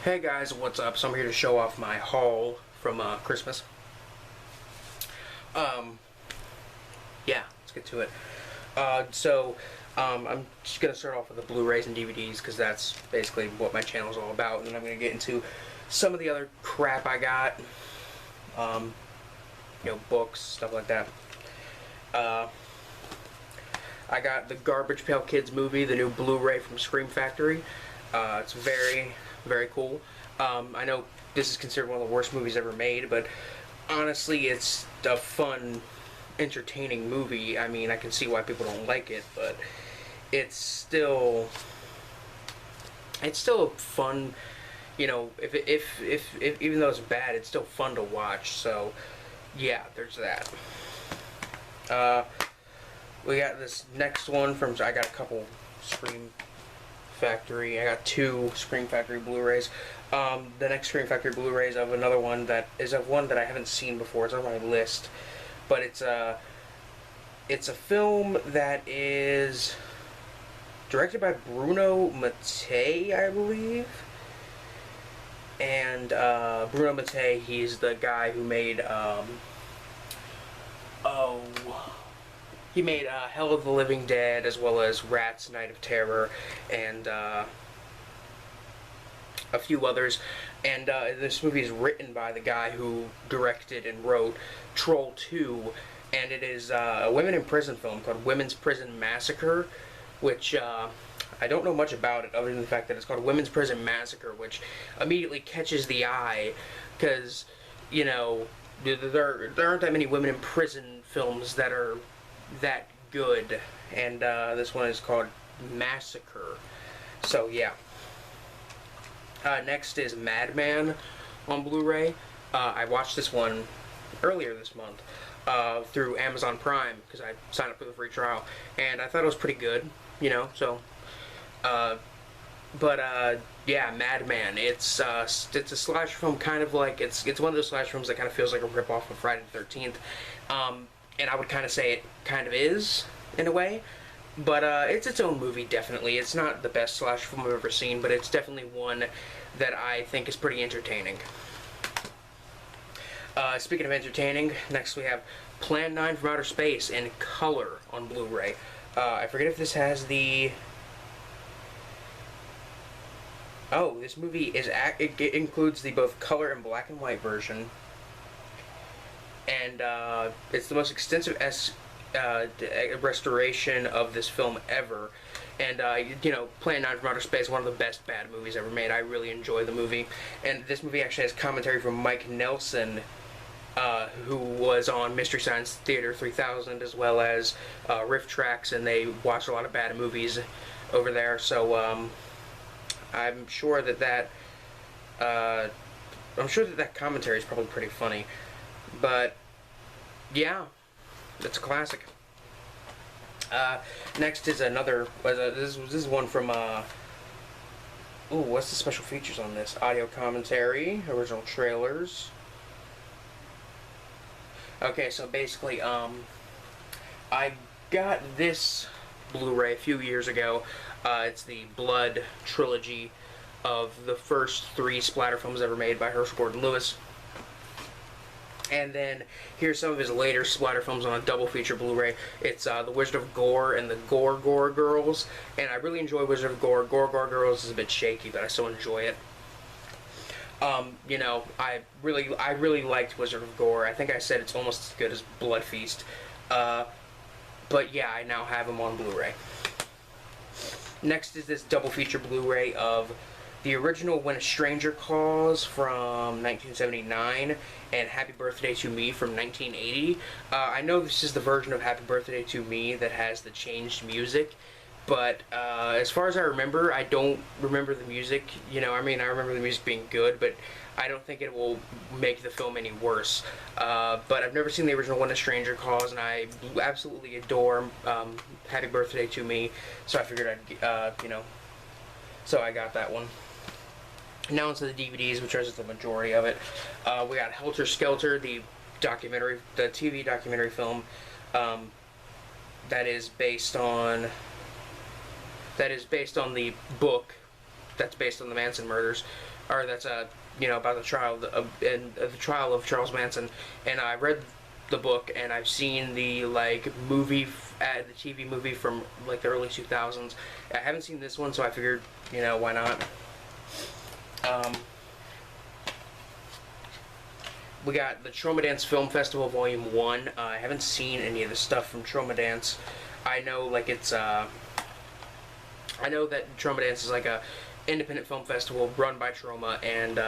Hey guys, what's up? So I'm here to show off my haul from Christmas. Um, yeah, let's get to it. I'm just gonna start off with the Blu-rays and DVDs because that's basically what my channel is all about, and then I'm gonna get into some of the other crap I got. Um, books, stuff like that. I got the Garbage Pail Kids movie, the new Blu-ray from Scream Factory. It's very, very cool. I know this is considered one of the worst movies ever made, but honestly, it's a fun, entertaining movie. I mean, I can see why people don't like it, but it's still a fun. If even though it's bad, it's still fun to watch. So, yeah, there's that. We got this next one from. I got a couple Scream Factory. I got two Scream Factory Blu-rays. The next Scream Factory Blu-rays of another one that is of one that I haven't seen before. It's on my list, but it's a film that is directed by Bruno Mattei, I believe. And Bruno Mattei, he's the guy who made he made Hell of the Living Dead, as well as Rats, Night of Terror, and a few others. And this movie is written by the guy who directed and wrote Troll 2, and it is a women in prison film called Women's Prison Massacre, which I don't know much about it other than the fact that it's called Women's Prison Massacre, which immediately catches the eye because, there aren't that many women in prison films that are that good, and this one is called Massacre. So yeah. Next is Madman on Blu-ray. I watched this one earlier this month through Amazon Prime because I signed up for the free trial, and I thought it was pretty good. Yeah, Madman. It's a slasher film, kind of like it's one of those slasher films that kind of feels like a ripoff of Friday the 13th. And I would kind of say it kind of is, in a way. But it's its own movie, definitely. It's not the best slasher film I've ever seen, but it's definitely one that I think is pretty entertaining. Speaking of entertaining, next we have Plan 9 from Outer Space in color on Blu-ray. I forget if this has the... Oh, this movie it includes the both color and black and white version. And it's the most extensive restoration of this film ever. And Plan 9 from Outer Space, one of the best bad movies ever made. I really enjoy the movie. And this movie actually has commentary from Mike Nelson, who was on Mystery Science Theater 3000, as well as Riff Tracks, and they watch a lot of bad movies over there. So I'm sure that commentary is probably pretty funny. But yeah, it's a classic. Next is another. This is one from. What's the special features on this? Audio commentary, original trailers. Okay, so basically, I got this Blu-ray a few years ago. It's the Blood trilogy of the first 3 splatter films ever made by Herschel Gordon Lewis. And then here's some of his later splatter films on a double feature Blu-ray. It's The Wizard of Gore and The Gore Girls. And I really enjoy Wizard of Gore. Gore Girls is a bit shaky, but I still enjoy it. I really liked Wizard of Gore. I think I said it's almost as good as Blood Feast. But yeah, I now have them on Blu-ray. Next is this double feature Blu-ray of the original When a Stranger Calls from 1979 and Happy Birthday to Me from 1980. I know this is the version of Happy Birthday to Me that has the changed music, but as far as I remember, I don't remember the music. I remember the music being good, but I don't think it will make the film any worse. But I've never seen the original When a Stranger Calls, and I absolutely adore Happy Birthday to Me, so I figured I'd, so I got that one. Now into the DVDs, which are just the majority of it. We got Helter Skelter, the TV documentary film that is based on the book that's based on the Manson murders, or that's about the trial the trial of Charles Manson. And I read the book, and I've seen the movie, the TV movie from like the early 2000s. I haven't seen this one, so I figured, why not. We got the Trauma Dance Film Festival Volume 1. I haven't seen any of the stuff from Trauma Dance. I know I know that Trauma Dance is like a independent film festival run by Trauma, and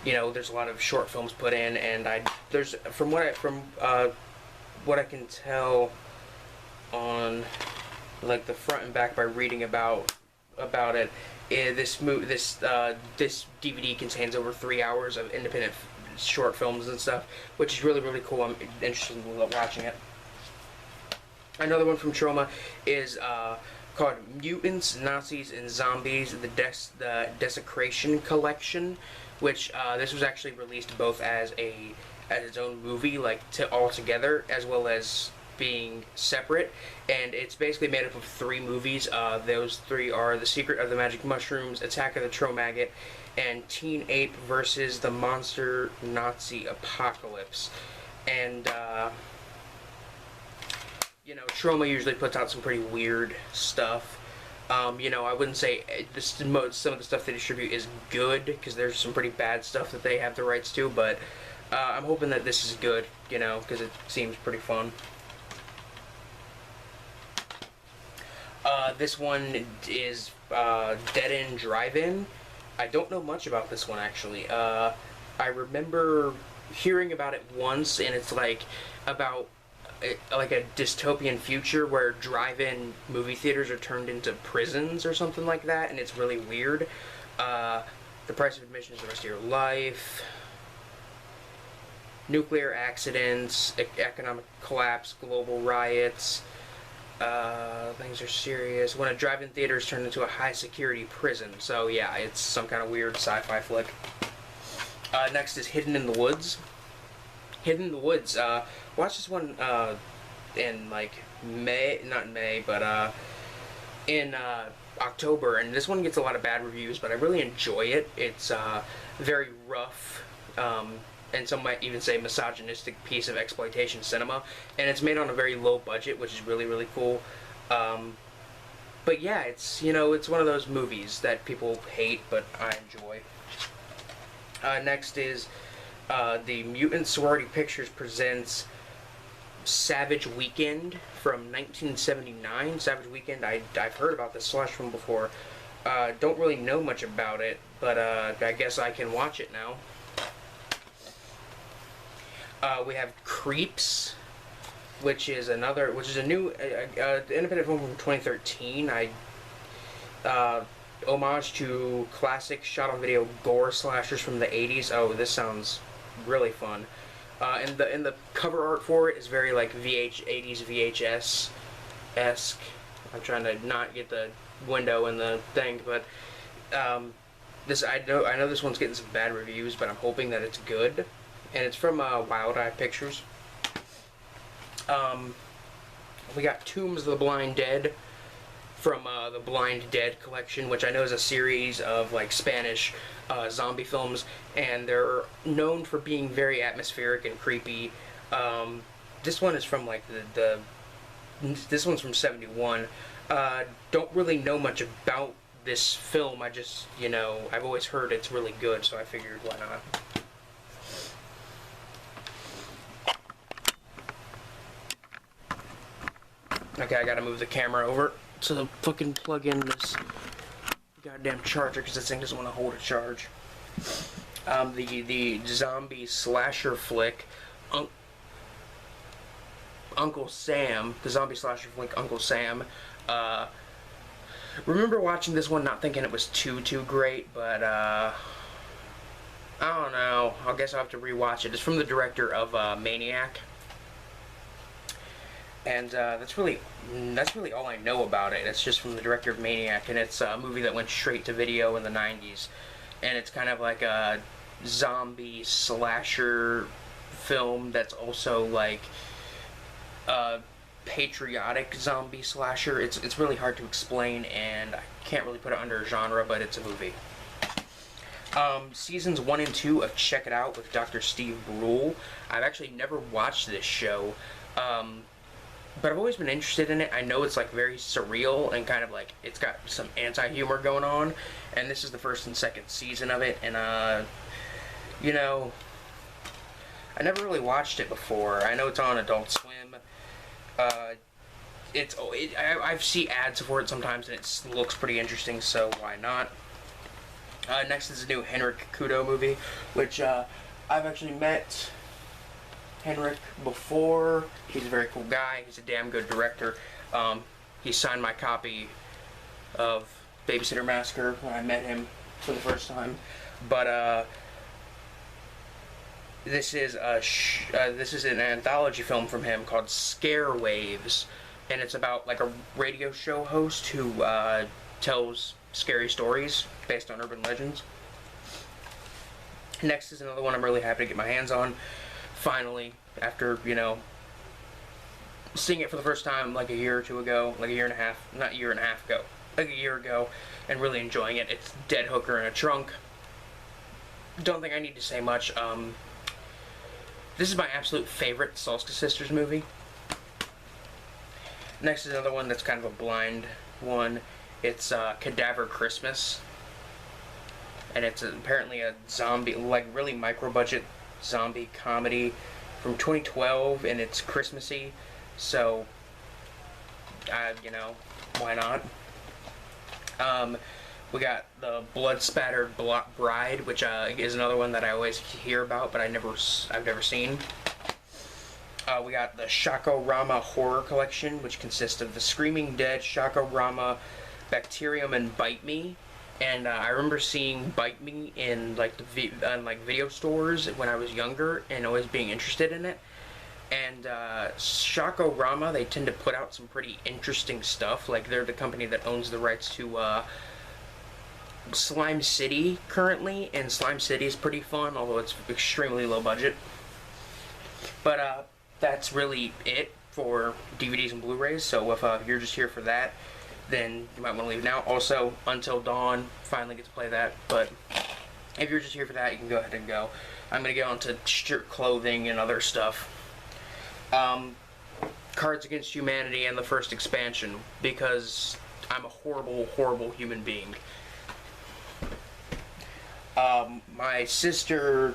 there's a lot of short films put in, and there's from what I can tell on like the front and back by reading about it, this DVD contains over 3 hours of independent short films and stuff, which is really, really cool. I'm interested in watching it. Another one from Trauma is called Mutants, Nazis, and Zombies, the Desecration Collection, which this was actually released both as its own movie, all together, as well as being separate, and it's basically made up of 3 movies. Those 3 are The Secret of the Magic Mushrooms, Attack of the Tromaggot, and Teen Ape versus the Monster Nazi Apocalypse. And Trauma usually puts out some pretty weird stuff. I wouldn't say some of the stuff they distribute is good, because there's some pretty bad stuff that they have the rights to, but I'm hoping that this is good, because it seems pretty fun. This one is Dead End Drive-In. I don't know much about this one, actually. I remember hearing about it once, and it's about a dystopian future where drive-in movie theaters are turned into prisons or something like that, and it's really weird. The price of admission is the rest of your life. Nuclear accidents, economic collapse, global riots. Things are serious. When a drive-in theater is turned into a high-security prison. So yeah, it's some kind of weird sci-fi flick. Next is Hidden in the Woods. Hidden in the Woods. Watch this one in in October, and this one gets a lot of bad reviews, but I really enjoy it. It's very rough, and some might even say misogynistic piece of exploitation cinema, and it's made on a very low budget, which is really, really cool. But yeah, it's it's one of those movies that people hate, but I enjoy. Next is the Mutant Sorority Pictures presents Savage Weekend from 1979. Savage Weekend, I've heard about this slash film before. Don't really know much about it, but I guess I can watch it now. We have Creeps, which is a new independent film from 2013. Homage to classic shot-on-video gore slashers from the 80s. Oh, this sounds really fun. And the cover art for it is very 80s VHS-esque. I'm trying to not get the window in the thing, but I know this one's getting some bad reviews, but I'm hoping that it's good. And it's from Wild Eye Pictures. We got Tombs of the Blind Dead from the Blind Dead collection, which I know is a series of Spanish zombie films, and they're known for being very atmospheric and creepy. This one is from this one's from '71. Don't really know much about this film. I just I've always heard it's really good, so I figured why not. Okay, I gotta move the camera over to fucking plug in this goddamn charger, because this thing doesn't want to hold a charge. The zombie slasher flick, Uncle Sam, the zombie slasher flick Uncle Sam. Remember watching this one, not thinking it was too great, but I don't know. I guess I'll have to rewatch it. It's from the director of Maniac. And that's really all I know about it. It's just from the director of Maniac, and it's a movie that went straight to video in the 90s. And it's kind of like a zombie slasher film that's also a patriotic zombie slasher. It's really hard to explain, and I can't really put it under a genre, but it's a movie. Seasons 1 and 2 of Check It Out with Dr. Steve Brule. I've actually never watched this show, but I've always been interested in it. I know it's like very surreal and kind of like it's got some anti-humor going on, and this is the first and second season of it, and you know, I never really watched it before. I know it's on Adult Swim. I see ads for it sometimes, and it looks pretty interesting, so why not? Next is a new Henrik Kudo movie, which I've actually met Henrik before. He's a very cool guy. He's a damn good director. He signed my copy of Babysitter Massacre when I met him for the first time. But this is an anthology film from him called Scare Waves, and it's about like a radio show host who tells scary stories based on urban legends. Next is another one I'm really happy to get my hands on. Finally, after, you know, seeing it for the first time like a year or two ago, like a year and a half, not a year and a half ago, like a year ago, and really enjoying it. It's Dead Hooker in a Trunk. Don't think I need to say much. This is my absolute favorite Solska Sisters movie. Next is another one that's kind of a blind one. It's Cadaver Christmas, and it's apparently a zombie, like really micro-budget zombie comedy from 2012, and it's Christmassy, so, you know, why not? We got the Blood Spattered Bride, which is another one that I always hear about, but I've never seen. We got the Shakorama Horror Collection, which consists of The Screaming Dead, Shakorama, Bacterium, and Bite Me. And I remember seeing Bite Me in like video stores when I was younger, and always being interested in it. And Shakorama, they tend to put out some pretty interesting stuff. Like, they're the company that owns the rights to Slime City currently, and Slime City is pretty fun, although it's extremely low budget. But that's really it for DVDs and Blu-rays, so if you're just here for that, then you might want to leave now. Also, Until Dawn, finally get to play that, but if you're just here for that, you can go ahead and go. I'm going to get on to shirt clothing and other stuff. Cards Against Humanity and the first expansion, because I'm a horrible, horrible human being. My sister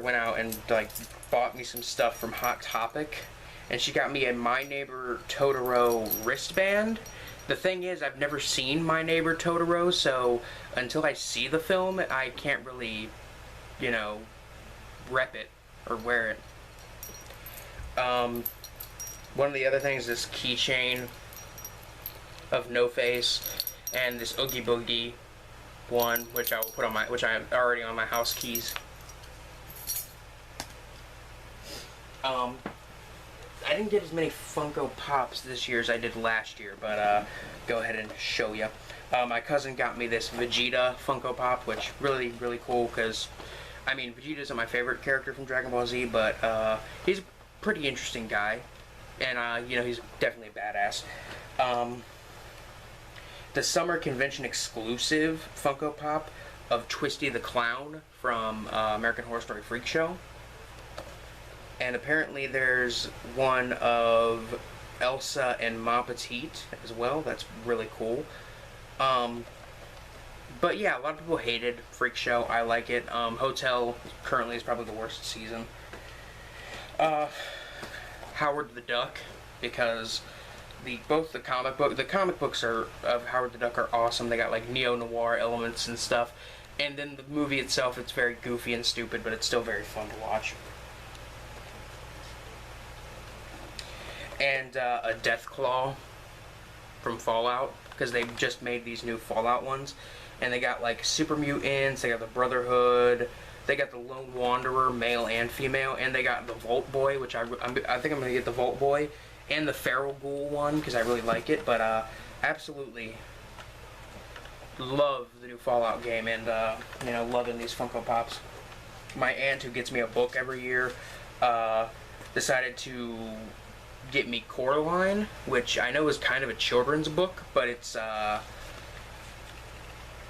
went out and like bought me some stuff from Hot Topic, and she got me a My Neighbor Totoro wristband. The thing is, I've never seen My Neighbor Totoro, so until I see the film, I can't really, you know, rep it or wear it. One of the other things is this keychain of No Face, and this Oogie Boogie one, which I will put on my, which I am already on my house keys. I didn't get as many Funko Pops this year as I did last year, but go ahead and show you. My cousin got me this Vegeta Funko Pop, which really, really cool, because, I mean, Vegeta isn't my favorite character from Dragon Ball Z, but he's a pretty interesting guy, and, you know, he's definitely a badass. The summer convention exclusive Funko Pop of Twisty the Clown from American Horror Story Freak Show. And apparently there's one of Elsa and Ma Petite as well. That's really cool. But yeah, a lot of people hated Freak Show. I like it. Hotel currently is probably the worst season. Howard the Duck, because both the comic books of Howard the Duck are awesome. They got like neo-noir elements and stuff. And then the movie itself, it's very goofy and stupid, but it's still very fun to watch. And a Deathclaw from Fallout, because they just made these new Fallout ones, and they got like Super Mutants, they got the Brotherhood, they got the Lone Wanderer, male and female, and they got the Vault Boy, which I think I'm gonna get the Vault Boy, and the Feral Ghoul one, because I really like it. But absolutely love the new Fallout game, and you know, loving these Funko Pops. My aunt, who gets me a book every year, decided to get me Coraline, which I know is kind of a children's book, but it's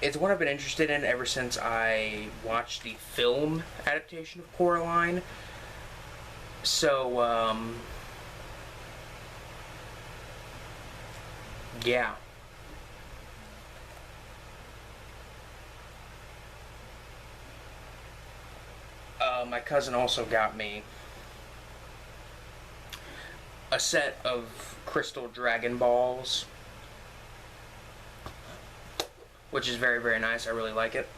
It's one I've been interested in ever since I watched the film adaptation of Coraline. So, yeah. My cousin also got me a set of crystal Dragon Balls, which is very, very nice. I really like it.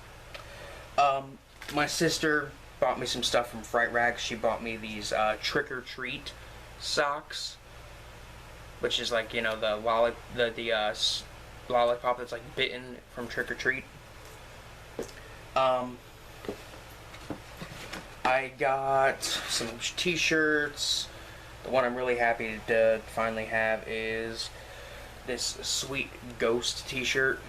My sister bought me some stuff from Fright Rag. She bought me these Trick or Treat socks, which is like, you know, the lollipop that's like bitten from Trick or Treat. I got some t-shirts. The one I'm really happy to finally have is this sweet ghost t-shirt.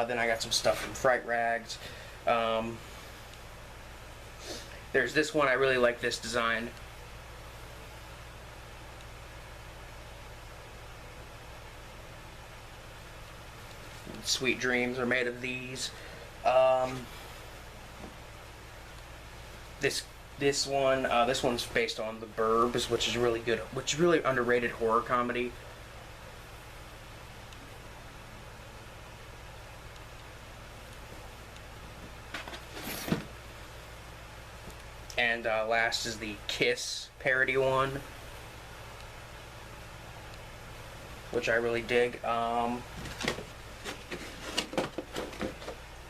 Then I got some stuff from Fright Rags. There's this one. I really like this design. Sweet dreams are made of these. This one's based on The Burbs, which is really good, which is really underrated horror comedy. And last is the Kiss parody one, which I really dig.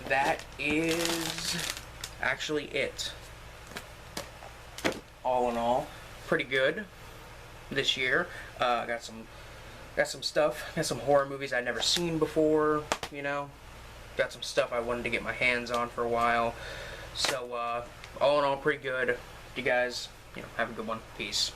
That is actually it. All in all, pretty good this year. Got some stuff. Got some horror movies I'd never seen before. You know, got some stuff I wanted to get my hands on for a while. So all in all, pretty good. You guys, have a good one. Peace.